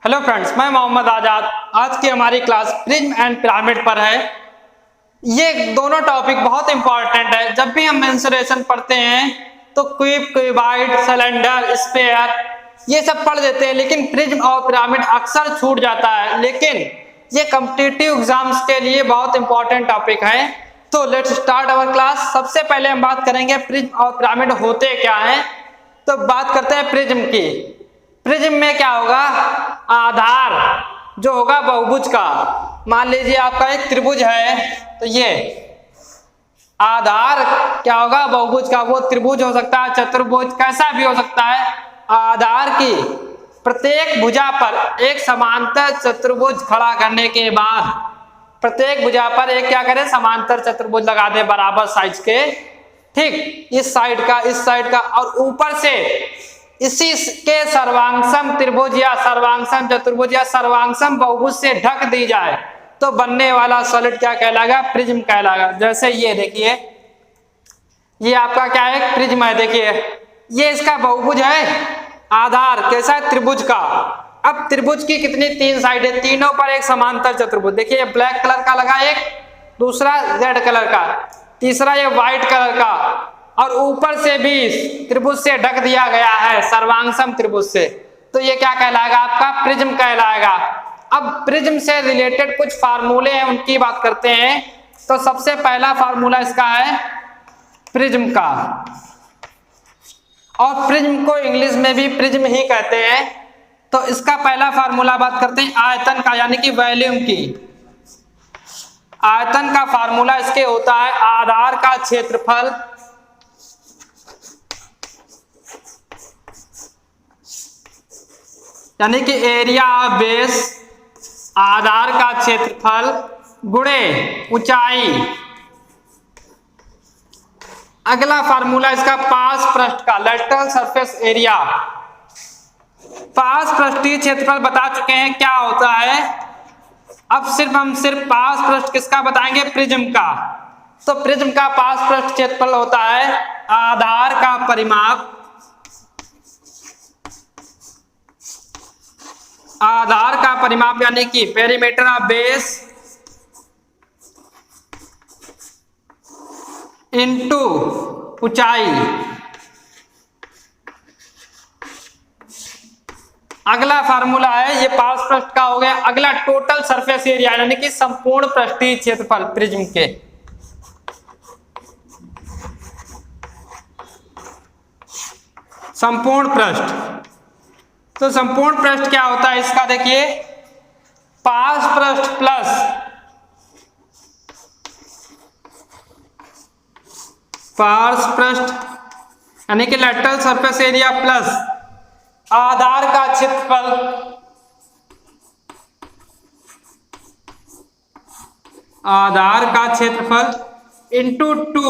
Hello friends, मैं मोहम्मद आजाद। आज की हमारी क्लास प्रिज्म एंड पिरामिड पर है। ये दोनों टॉपिक बहुत इंपॉर्टेंट है। जब भी हम मेंसुरेशन पढ़ते हैं तो क्यूब, क्यूबाइड, सिलेंडर, स्फीयर ये सब पढ़ देते हैं, लेकिन प्रिज्म और पिरामिड अक्सर छूट जाता है। लेकिन ये कॉम्पिटिटिव एग्जाम्स के लिए बहुत इंपॉर्टेंट टॉपिक है। तो लेट्स स्टार्ट अवर क्लास। सबसे पहले हम बात करेंगे प्रिज्म और पिरामिड होते क्या हैं। तो बात करते हैं प्रिज्म की। प्रिज्म में क्या होगा, आधार जो होगा बहुभुज का। मान लीजिए आपका एक त्रिभुज है, तो ये आधार क्या होगा बहुभुज का। वो त्रिभुज हो सकता है, चतुर्भुज, कैसा भी हो सकता है। आधार की प्रत्येक भुजा पर एक समांतर चतुर्भुज खड़ा करने के बाद प्रत्येक भुजा पर एक क्या करें, समांतर चतुर्भुज लगा दे बराबर साइज के। ठीक, इस साइड का, इस साइड का, और ऊपर से इसी के सर्वांगसम त्रिभुज या सर्वांगसम चतुर्भुज या सर्वांगसम बहुभुज से ढक दी जाए तो बनने वाला सॉलिड क्या कहलाएगा, प्रिज्म कहलाएगा। जैसे ये देखिए, ये आपका क्या है, प्रिज्म है। देखिए ये इसका बहुभुज है, आधार कैसा है, त्रिभुज का। अब त्रिभुज की कितनी, तीन साइड है, तीनों पर एक समांतर चतुर्भुज। देखिए ब्लैक कलर का लगा एक, दूसरा रेड कलर का, तीसरा ये व्हाइट कलर का, और ऊपर से भी त्रिभुज से ढक दिया गया है, सर्वांगसम त्रिभुज से। तो ये क्या कहलाएगा, आपका प्रिज्म कहलाएगा। अब प्रिज्म से रिलेटेड कुछ फार्मूले हैं, उनकी बात करते हैं। तो सबसे पहला फार्मूला इसका है प्रिज्म का, और प्रिज्म को इंग्लिश में भी प्रिज्म ही कहते हैं। तो इसका पहला फार्मूला बात करते हैं आयतन का, यानी कि वॉल्यूम की। आयतन का फार्मूला इसके होता है आधार का क्षेत्रफल यानी कि एरिया ऑफ बेस, आधार का क्षेत्रफल गुणे ऊंचाई। अगला फार्मूला इसका पार्श्व पृष्ठ का, लेटरल सरफेस एरिया। पार्श्व पृष्ठीय क्षेत्रफल बता चुके हैं क्या होता है। अब हम सिर्फ पार्श्व पृष्ठ किसका बताएंगे, प्रिज्म का। तो प्रिज्म का पार्श्व पृष्ठ क्षेत्रफल होता है आधार का परिमाप, आधार का परिमाप यानी कि पेरीमीटर ऑफ बेस इनटू ऊंचाई। अगला फार्मूला है, ये पार्श्व पृष्ठ का हो गया। अगला टोटल सरफेस एरिया यानी कि संपूर्ण पृष्ठीय क्षेत्रफल प्रिज्म के। संपूर्ण पृष्ठ, तो संपूर्ण पृष्ठ क्या होता है इसका, देखिए पार्श्व पृष्ठ प्लस पार्श्व पृष्ठ यानी कि लेटरल सरफेस एरिया प्लस आधार का क्षेत्रफल इंटू टू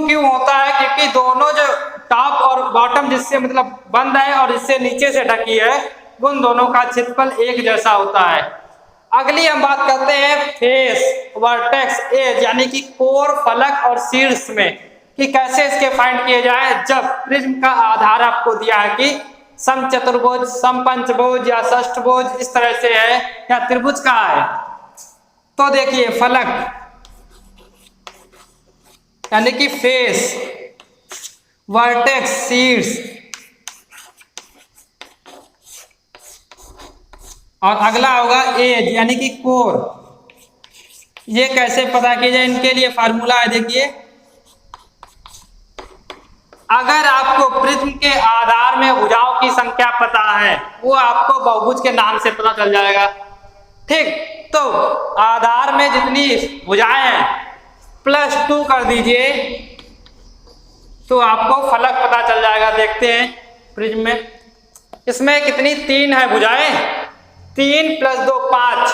क्यों होता है, क्योंकि दोनों जो टॉप और बॉटम जिससे मतलब बंद है और इससे नीचे से ढकी है, उन दोनों का क्षेत्रफल एक जैसा होता है। अगली हम बात करते हैं फेस, वर्टेक्स, एज यानी कि कोर, फलक और शीर्ष में, कि कैसे इसके फाइंड किए जाए। जब प्रिज्म का आधार आपको दिया है कि समचतुर्भुज, समपंचभुज या षष्ठभुज इस तरह से है, या त्रिभुज का है, तो देखिए फलक यानी कि फेस, वर्टेक्स, शीर्ष, और अगला होगा एज यानी कि कोर। ये कैसे पता किया जाए, इनके लिए फार्मूला है। देखिए अगर आपको प्रिज्म के आधार में भुजाओं की संख्या पता है, वो आपको बहुभुज के नाम से पता चल जाएगा। ठीक, तो आधार में जितनी भुजाएं हैं +2 कर दीजिए तो आपको फलक पता चल जाएगा। देखते हैं प्रिज्म में, इसमें कितनी, 3 है भुजाएं, 3 + 2 5,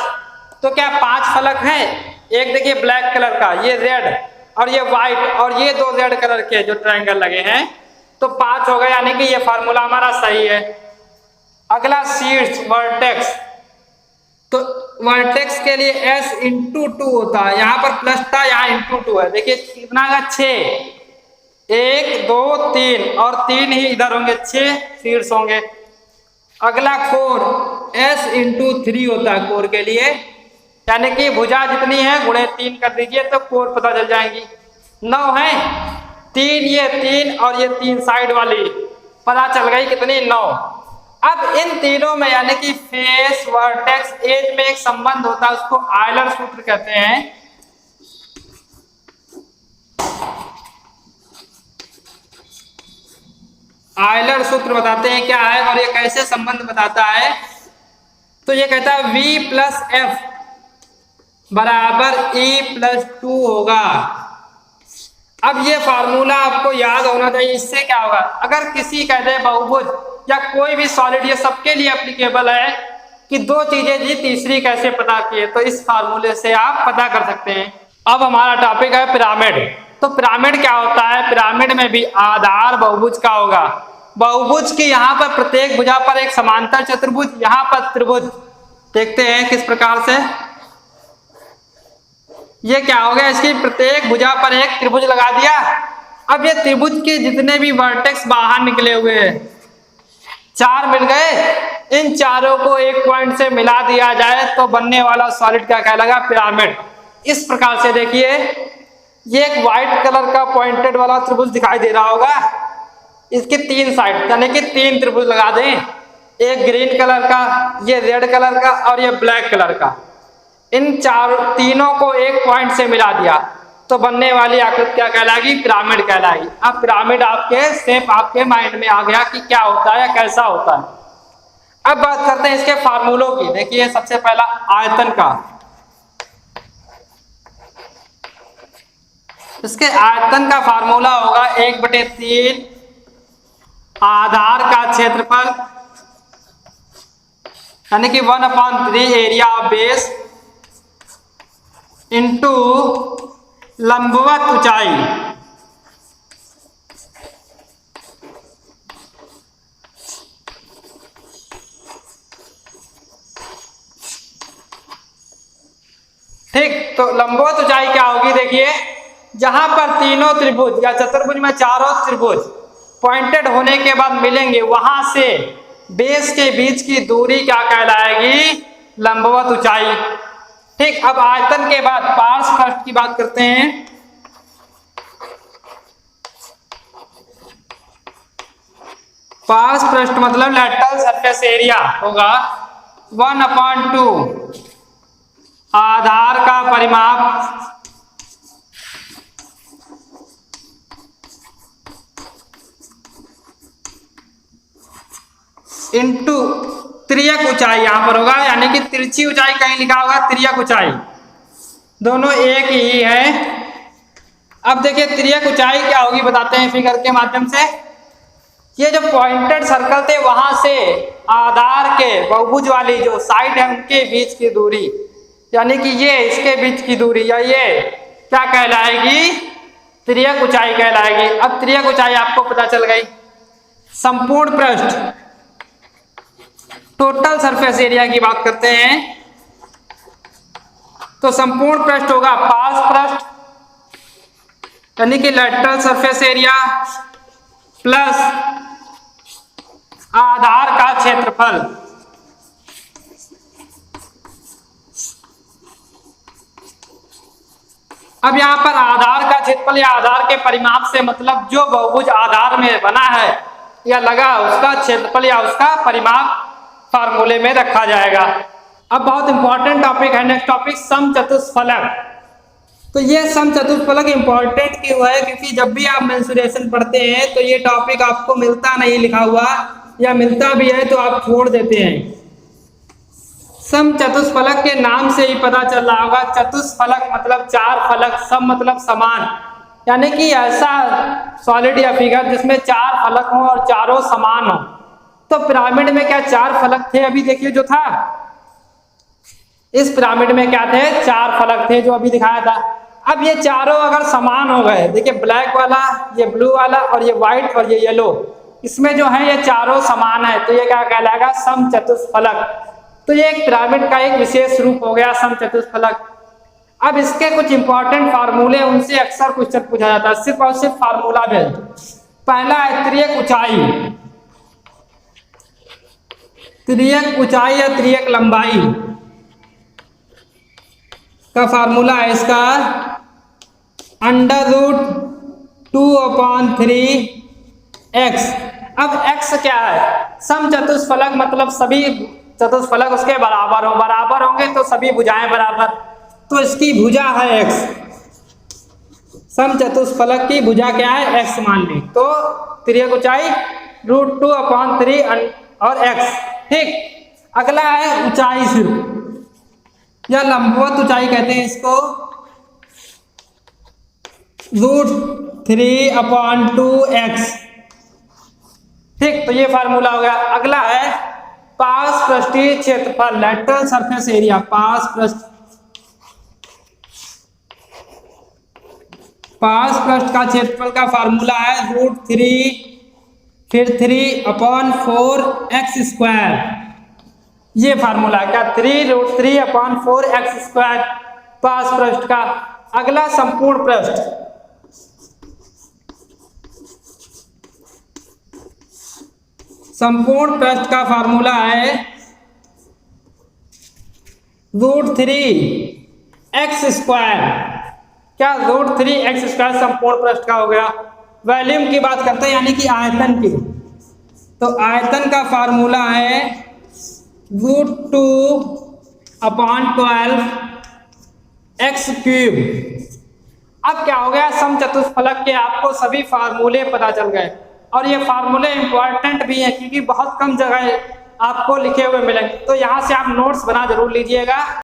तो क्या 5 फलक हैं। एक देखिए ब्लैक कलर का, ये रेड, और ये व्हाइट, और ये 2 रेड कलर के जो ट्रायंगल लगे हैं, तो 5 हो गए, यानी कि ये फार्मूला हमारा सही है। अगला शीर्ष, वर्टेक्स, तो वर्टेक्स के लिए S × 2 होता है, यहाँ पर प्लस था, यहाँ × 2 है। देखिए कितना का 6, 1 2 3 और 3 ही इधर होंगे, 6 शीर्ष होंगे। अगला कोण S/3 होता है कोण के लिए, यानी कि भुजा जितनी है गुणे 3 कर दीजिए तो कोण पता चल जाएंगी। 9 है, 3 ये 3 और ये 3 साइड वाली पता चल गई कितनी 9। अब इन तीनों में यानी कि फेस वर्टेक्स एज में एक संबंध होता है, उसको आयलर सूत्र कहते हैं। आयलर सूत्र बताते हैं क्या है और ये कैसे संबंध बताता है। तो ये कहता है V प्लस एफ बराबर E+2 होगा। अब ये फार्मूला आपको याद होना चाहिए। इससे क्या होगा, अगर किसी कहते बहुभुज या कोई भी सॉलिड, ये सबके लिए एप्लीकेबल है कि दो चीजें जी तीसरी कैसे पता किए, तो इस फार्मूले से आप पता कर सकते हैं। अब हमारा टॉपिक है पिरामिड। तो पिरामिड क्या होता है, पिरामिड में भी आधार बहुभुज का होगा। बहुभुज की यहाँ पर प्रत्येक भुजा पर एक समांतर चतुर्भुज, यहाँ पर त्रिभुज। देखते हैं किस प्रकार से। ये क्या हो गया, इसकी प्रत्येक भुजा पर एक त्रिभुज लगा दिया। अब ये त्रिभुज के जितने भी वर्टेक्स बाहर निकले हुए हैं, 4 मिल गए, इन चारों को एक पॉइंट से मिला दिया जाए तो बनने वाला सॉलिड क्या कहलाएगा, पिरामिड। इस प्रकार से देखिए, ये एक व्हाइट कलर का पॉइंटेड वाला त्रिभुज दिखाई दे रहा होगा, इसके 3 साइड यानी कि 3 त्रिभुज लगा दें, एक ग्रीन कलर का, ये रेड कलर का और ये ब्लैक कलर का। इन तीनों को एक पॉइंट से मिला दिया तो बनने वाली आकृति क्या कहलाएगी, पिरामिड कहलाएगी। अब पिरामिड आपके शेप आपके माइंड में आ गया कि क्या होता है, कैसा होता है। अब बात करते हैं इसके फार्मूलों की। देखिए सबसे पहला आयतन का। इसके आयतन का फार्मूला होगा 1/3 आधार का क्षेत्रफल यानी कि 1/3 एरिया ऑफ बेस इंटू लंबवत ऊंचाई। ठीक, तो लंबवत ऊंचाई क्या होगी, देखिए जहां पर तीनों त्रिभुज या चतुर्भुज में चारों त्रिभुज पॉइंटेड होने के बाद मिलेंगे, वहां से बेस के बीच की दूरी क्या कहलाएगी, लंबवत ऊंचाई। ठीक, अब आयतन के बाद पार्श्वपृष्ठ की बात करते हैं। पार्श्वपृष्ठ मतलब लैटरल सरफेस एरिया होगा 1/2 आधार का परिमाप इंटू त्रियक ऊंचाई यहां पर होगा, यानी कि तिरछी ऊंचाई कहीं लिखा होगा, त्रियक ऊंचाई, दोनों एक ही है। अब देखिए त्रियक ऊंचाई क्या होगी, बताते हैं फिगर के माध्यम से। ये जो पॉइंटेड सर्कल थे वहां से आधार के बहुभुज वाली जो साइड है उनके बीच की दूरी, यानी कि ये इसके बीच की दूरी या ये क्या कहलाएगी, त्रियक ऊंचाई कहलाएगी। अब त्रियक ऊंचाई आपको पता चल गई। संपूर्ण पृष्ठ टोटल सरफेस एरिया की बात करते हैं, तो संपूर्ण पृष्ठ होगा पार्श्व पृष्ठ यानी कि लैटरल सरफेस एरिया प्लस आधार का क्षेत्रफल। अब यहां पर आधार का क्षेत्रफल या आधार के परिमाप से मतलब जो बहुभुज आधार में बना है या लगा उसका क्षेत्रफल या उसका परिमाप फार्मूले में रखा जाएगा। अब बहुत इंपॉर्टेंट टॉपिक है नेक्स्ट टॉपिक, समचतुष्फलक। तो ये समचतुष्फलक इंपॉर्टेंट क्यों है, क्योंकि जब भी आप मेंसुरेशन पढ़ते हैं तो ये टॉपिक आपको मिलता नहीं लिखा हुआ, या मिलता भी है तो आप छोड़ देते हैं। समचतुष्फलक के नाम से ही पता चल रहा होगा, चतुष्फलक मतलब 4 फलक, सम मतलब समान, यानी कि ऐसा सॉलिड या फिगर जिसमें 4 फलक हो और चारों समान हो। तो पिरामिड में क्या 4 फलक थे, अभी देखिए जो था इस पिरामिड में क्या थे, 4 फलक थे जो अभी दिखाया था। अब ये चारों अगर समान हो गए, देखिए ब्लैक वाला, ये ब्लू वाला और ये व्हाइट और ये येलो, इसमें जो है ये चारों समान है, तो ये क्या कहलाएगा, समचतुष्फलक। तो ये एक पिरामिड का एक विशेष रूप हो गया समचतुष्फलक। अब इसके कुछ इंपॉर्टेंट फार्मूले, उनसे अक्सर क्वेश्चन पूछा जाता है, सिर्फ और सिर्फ फार्मूला बेस्ड। पहला है त्रियक ऊंचाई। तिर्यक ऊंचाई या तिर्यक लंबाई का फार्मूला है इसका √2/3x। अब x क्या है? समचतुष्फलक मतलब सभी चतुष्फलक उसके बराबर हो, बराबर होंगे तो सभी भुजाएं बराबर, तो इसकी भुजा है x। समचतुष्फलक की भुजा क्या है? x मान ली, तो तिर्यक ऊंचाई √2/3 और x। ठीक, अगला है ऊंचाई सिर्फ या लंबवत ऊंचाई कहते हैं इसको, √3/2x। ठीक, तो ये फार्मूला हो गया। अगला है पार्श्व पृष्ठीय क्षेत्रफल, लैटरल सरफेस एरिया। पार्श्व पृष्ठ का क्षेत्रफल का फार्मूला है √3 फिर 3/4x²। ये फार्मूला क्या? 3√3/4x² पार्श्व पृष्ठ का। अगला संपूर्ण पृष्ठ, संपूर्ण पृष्ठ का फार्मूला है √3x²। क्या? √3x² संपूर्ण पृष्ठ का हो गया। वॉल्यूम की बात करते हैं यानी कि आयतन की, तो आयतन का फार्मूला है √2/12x³। अब क्या हो गया? समचतुष्फलक के आपको सभी फार्मूले पता चल गए, और ये फार्मूले इंपॉर्टेंट भी हैं क्योंकि बहुत कम जगह आपको लिखे हुए मिलेंगे, तो यहाँ से आप नोट्स बना जरूर लीजिएगा।